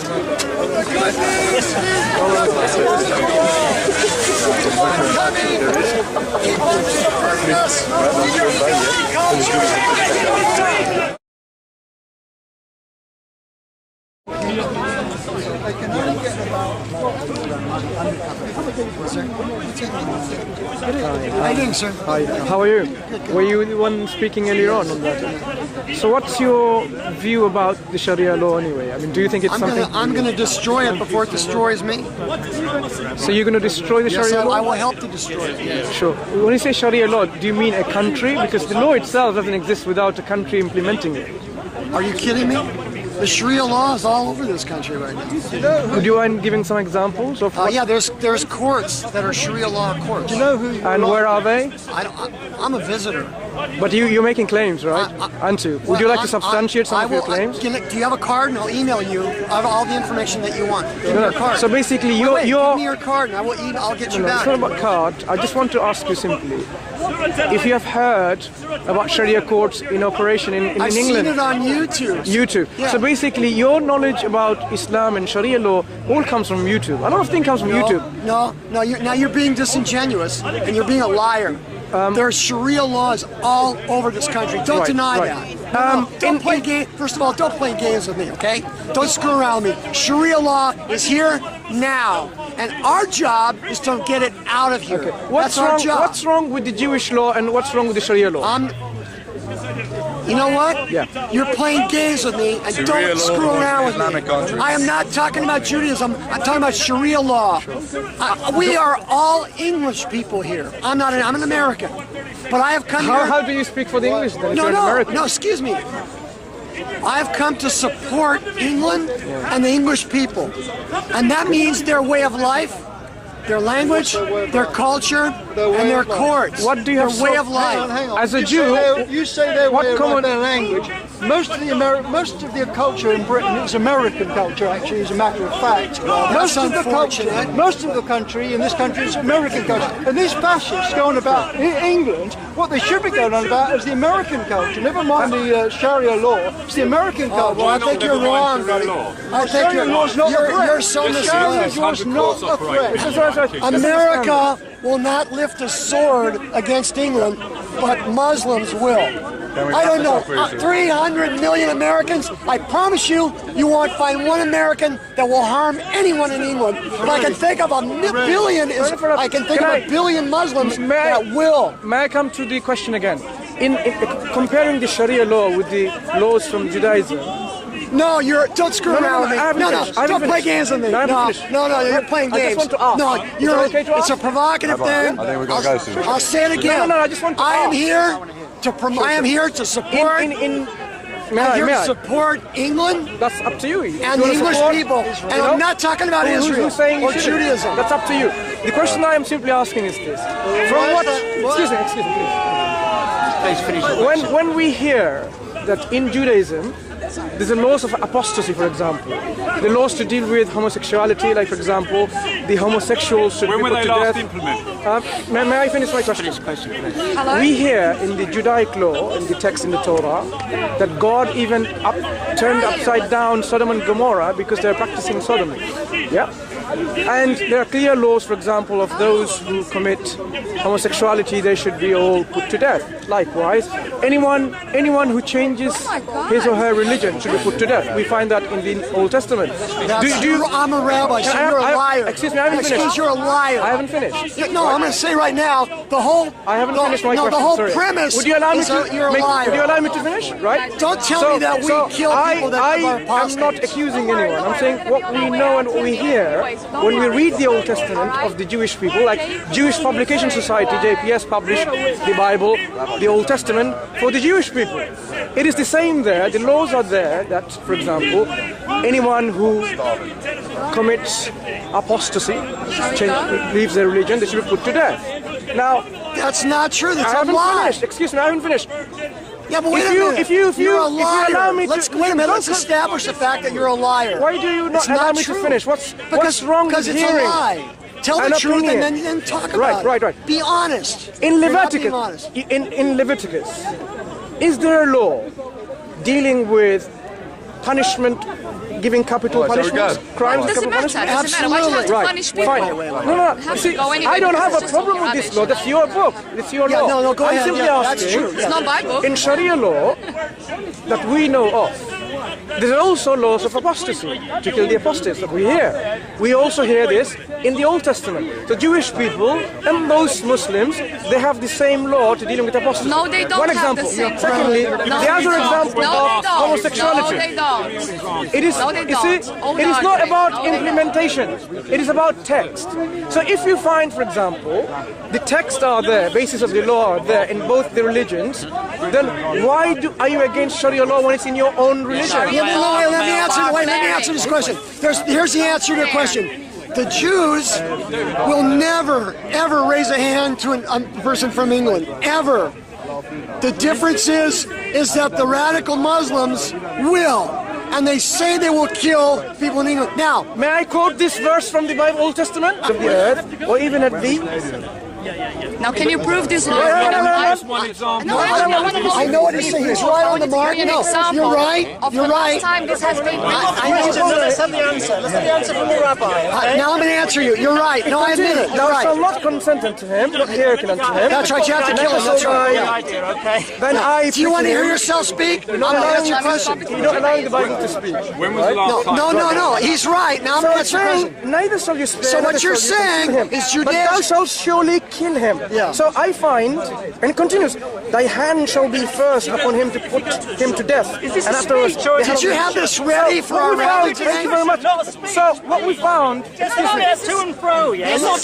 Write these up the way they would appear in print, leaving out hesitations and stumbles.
How you doing, sir? Hi, how are you? Were you the one speaking earlier on that? So what's your view about the Sharia law anyway? I mean, do you think it's something... I'm going to destroy it before it destroys me. So you're going to destroy the Sharia law? I will help to destroy it. Yes. Sure. When you say Sharia law, do you mean a country? Because the law itself doesn't exist without a country implementing it. Are you kidding me? The Sharia law is all over this country right now. Would you mind giving some examples of what? Yeah, there's courts that are Sharia law courts. Do you know who? And where are they? I'm a visitor. But you're making claims, right? Aren't you? Would you like to substantiate some of your claims? Do you have a card? And I'll email you all the information that you want. Give me your card. So basically, you're... Give me your card, and I'll get you back. It's not about card. I just want to ask you simply, if you have heard about Sharia courts in operation in England. I've seen it on YouTube. YouTube. Yeah. So basically, your knowledge about Islam and Sharia law all comes from YouTube. A lot of things comes from YouTube. No. Now you're being disingenuous, and you're being a liar. There are Sharia laws all over this country. Don't deny that. Don't play games. First of all, don't play games with me, okay? Don't screw around with me. Sharia law is here now, and our job is to get it out of here. Okay. That's our job. What's wrong with the Jewish law and what's wrong with the Sharia law? You know what? Yeah. You're playing games with me, and don't screw around with me. I am not talking about Judaism. I'm talking about Sharia law. We are all English people here. I'm an American, but I have come here. How do you speak for the English then? No, excuse me. I have come to support England and the English people, and that means their way of life, their language, their culture, and their courts. What do you have? Their way of life. Hang on. As a Jew, you say their way of life, their language. Most of the culture in Britain is American culture. Actually, as a matter of fact, most of the country in this country is American culture. And these fascists going about in England, what they should be going on about is the American culture. Never mind the Sharia law. It's the American culture. Well, I think you're wrong, buddy. I think you're so misled. Sharia law is not a threat. America will not lift a sword against England, but Muslims will. I don't know, 300 million Americans, I promise you, you won't find one American that will harm anyone in England. But I can think of a billion Muslims that will. May I come to the question again? In comparing the Sharia law with the laws from Judaism, no, don't screw around with me. Don't play games with me. No, you're playing games. I just want to ask. No, it's a provocative thing. I think we're going to go soon. I'll say it again. I just want to ask. I am here to support. Support England. That's up to you. And the English people. And I'm not talking about Israel or Judaism. That's up to you. The question I am simply asking is this: from what? Excuse me, please. Please finish. When we hear that in Judaism there's the laws of apostasy, for example, the laws to deal with homosexuality, like for example, the homosexuals should be put to death. May I finish my question? We hear in the Judaic law, in the text in the Torah, that God even turned upside down Sodom and Gomorrah because they're practicing sodomy. Yeah. And there are clear laws, for example, of those who commit homosexuality, they should be all put to death. Likewise, anyone who changes his or her religion should be put to death. We find that in the Old Testament. I'm a rabbi, so you're a liar. Excuse me, I haven't finished. You're a liar. I haven't finished. No, I'm going to say right now, I haven't finished my question. The whole premise would you allow me is to, you're a liar. Would you allow me to finish? Right? Don't tell me that we kill people that are apostates. I'm not accusing anyone. I'm saying what we know and what we hear when we read the Old Testament of the Jewish people, like Jewish Publication Society, JPS, published the Bible, the Old Testament, for the Jewish people. It is the same there. The laws are there that, for example, anyone who commits apostasy, leaves their religion, they should be put to death. Now, that's not true. That's a lie. Excuse me, I haven't finished. Yeah, but wait a minute. If you allow me to... Wait a minute, let's establish the fact that you're a liar. Why do you not allow me to finish? What's wrong with hearing? Because it's a lie. Tell the truth and then talk about it. Right. Be honest. In Leviticus, in Leviticus, is there a law dealing with punishment, giving capital punishments, crimes with capital punishment? Doesn't matter. Why do you have to Right. punish people? Fine. No. See, I don't have a problem with this law. That's your book. It's your law. No, go ahead. I'm simply That's asking. true. It's not my book. In Sharia law that we know of, there are also laws of apostasy, to kill the apostates that we hear. We also hear this in the Old Testament. The Jewish people and most Muslims, they have the same law to dealing with apostasy. No, they don't One have example. the same. Secondly, the other example of homosexuality. No, they don't. It is, No, they you see, don't. it is not about implementation. It is about text. So if you find, for example, the texts are there, basis of the law are there in both the religions, then why are you against Sharia law when it's in your own religion? Yeah, let me answer this question. Here's the answer to the question. The Jews will never, ever raise a hand to a person from England, ever. The difference is that the radical Muslims will, and they say they will kill people in England. Now, may I quote this verse from the Bible, Old Testament? Of the earth, or even at the... Now, can you prove this law? I know what he's saying. He's right on the mark. No, you're right. You're right. Time this has been Let's have the answer. Let's have the answer from the rabbi. Now I'm going to answer you. You're right. No, I admit it. You're Thou right. shalt not consent unto him, not hearken unto him. That's right. You have to kill him. That's right. Then I... Do you want to hear yourself speak? I'm going to answer your question. You're not allowing the Bible to speak. When was the last time? No. He's right. Now I'm going to answer your question. Neither shall you spare. So what you're saying is but thou Judaism. shalt surely kill him. Yeah. So I find, and it continues, thy hand shall be first upon him to put him to death. And afterwards, Did you have this ready for our rally today? Thank you very much. So what we found, To and fro, yes. Not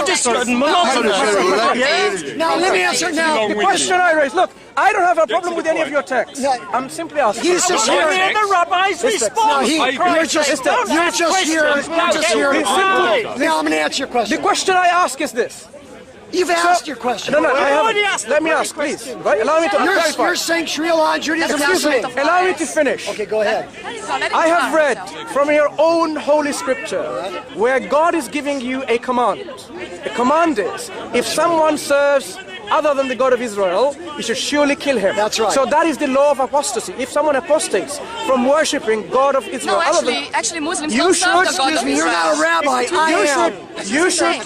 just monotonous. Now let me answer now. the question I raised, look, I don't have a problem with any of your texts. Yeah. I'm simply asking. He's just here. The rabbi's No, response. you're just here. Now I'm going to answer your The question. question I ask is this. You've asked your question. No, I haven't. Let me ask, please. Right? Allow me to clarify. You're saying Sharia law and Judaism. Excuse me. Allow me to finish. Okay, go ahead. I have read from your own holy scripture where God is giving you a command. The command is, if someone serves other than the God of Israel, you should surely kill him. That's right. So that is the law of apostasy. If someone apostates from worshipping God of Israel, No, other than actually, Muslims You don't serve should- the God Excuse of me, you're Israel. not a rabbi. I am. you should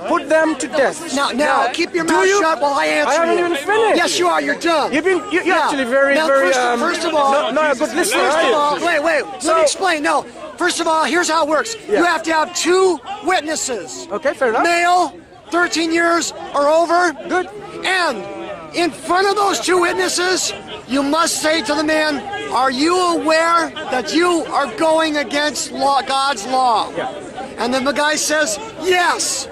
put them to death. Now, keep your mouth shut while I answer I haven't you. even finished. Yes, you are. You're done. You're Yeah. actually very, Now, very. first of all, not a good listener. First are of you? all, wait. Let me explain. No. First of all, here's how it works. You have to have 2 witnesses. Okay, fair enough. Male, 13 years or over. Good. And in front of those 2 witnesses, you must say to the man, are you aware that you are going against God's law? Yeah. And then the guy says, yes.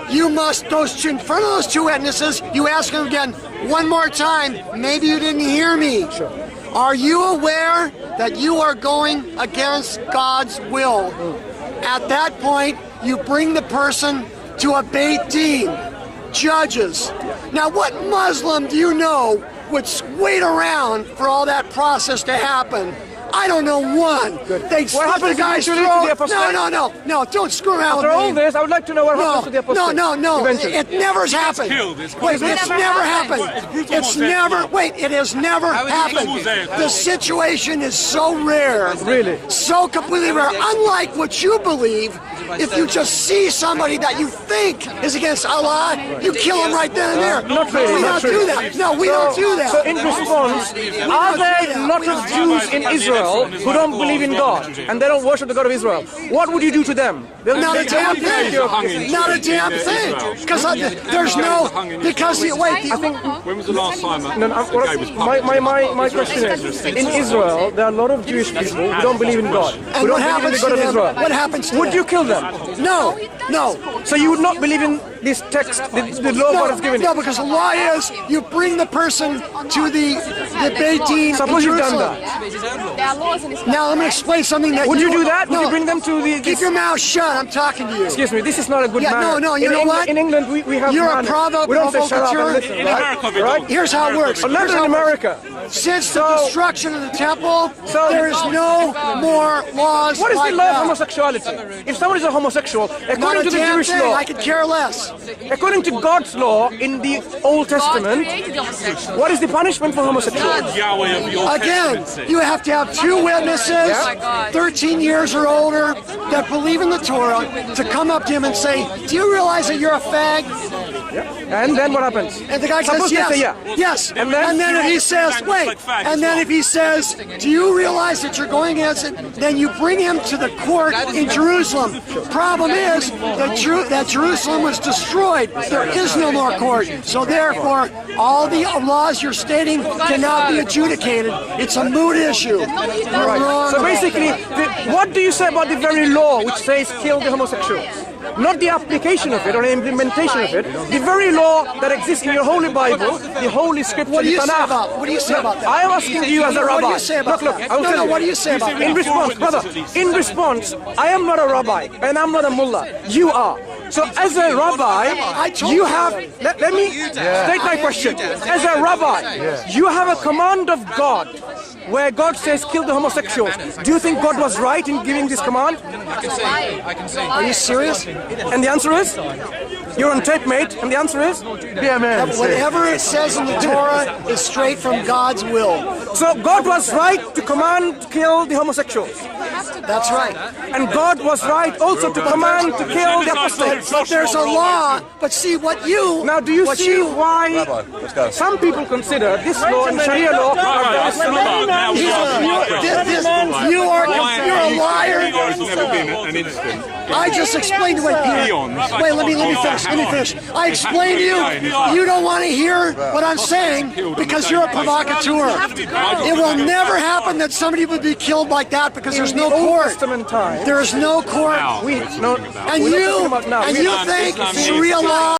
You must, in front of those 2 witnesses, you ask him again, one more time, maybe you didn't hear me. Sure. Are you aware that you are going against God's will? At that point, you bring the person to a Beit Din, judges. Now, what Muslim do you know would wait around for all that process to happen? I don't know one. They'd slit the guy's throat. No, don't screw around After with all me. this, I would like to know what happens to the apostate. No. Eventually. It never's happened. Wait, it's never happened. It has never happened. The situation is so rare. Really? So completely rare. Unlike what you believe, if you just see somebody that you think is against Allah, you kill him right then and there. Not really, We not don't true. do that. No, we don't do that. So in response, are there a lot of Jews in Israel who don't believe in God and they don't worship the God of Israel? What would you do to them? Not a damn thing. Not a damn thing. Because there's no. Because wait. I think. When was the last time My question is: in Israel, there are a lot of Jewish people who don't believe in God, who don't believe in the God of Israel. What happens to Would them? you kill them? No. So you would not believe in this text, the law God has given you? No, because the law is you bring the person to the Beit Din. Suppose you've done Jerusalem. that. There are laws in Islam. Now I'm going to explain something that Would you do that? Would No. you bring them to the... Keep your mouth shut. I'm talking to you. Excuse me, this is not a good Yeah, manner. no, you know what? In England, we have You're a manners. We don't say shut up and provocateur. listen, right? Right? Here's how it works. But not in America. Since the destruction of the temple, there is no more laws What is like the law of that. homosexuality? If someone is a homosexual, Not according a to the damn Jewish thing. law, I could care less. according to God's law in the Old God Testament, created homosexuals. what is the punishment for homosexuality? Again, you have to have 2 witnesses, 13 years or older, that believe in the Torah, to come up to him and say, do you realize that you're a fag? And then what happens? And the guy says, Suppose they yes. say yeah. Yes. And then if he says, wait. And then if he says, do you realize that you're going against it? Then you bring him to the court in Jerusalem. Problem is that Jerusalem was destroyed. There is no more court. So therefore, all the laws you're stating cannot be adjudicated. It's a moot issue. You're wrong. So basically, what do you say about the very law which says kill the homosexuals? Not the application of it or the implementation of it. The very law that exists in your Holy Bible, the Holy Scripture, What do you the say Tanakh. about? What do you say about that? I am asking you as a rabbi. What do you say about look, that? I will tell you. What do you say about that? In response, brother, in response, I am not a rabbi and I'm not a mullah. You are. So as a rabbi, you have, let me state my question. As a rabbi, you have a command of God where God says kill the homosexuals. Do you think God was right in giving this command? I can say. Are you serious? And the answer is? You're on tape, mate. And the answer is? Yeah, man. Whatever it says in the Torah is straight from God's will. So God was right to command to kill the homosexuals. That's right. And God was right also to command to kill the apostates. But there's a law. But see what you... Now, do you see why some people consider this law and Sharia law are very similar? You're a liar. I just explained to Peter. Wait, let me finish. I explained to you. You don't want to hear what I'm saying because you're a provocateur. It will never happen that somebody would be killed like that because there's no court. There is no court. And you think Sharia law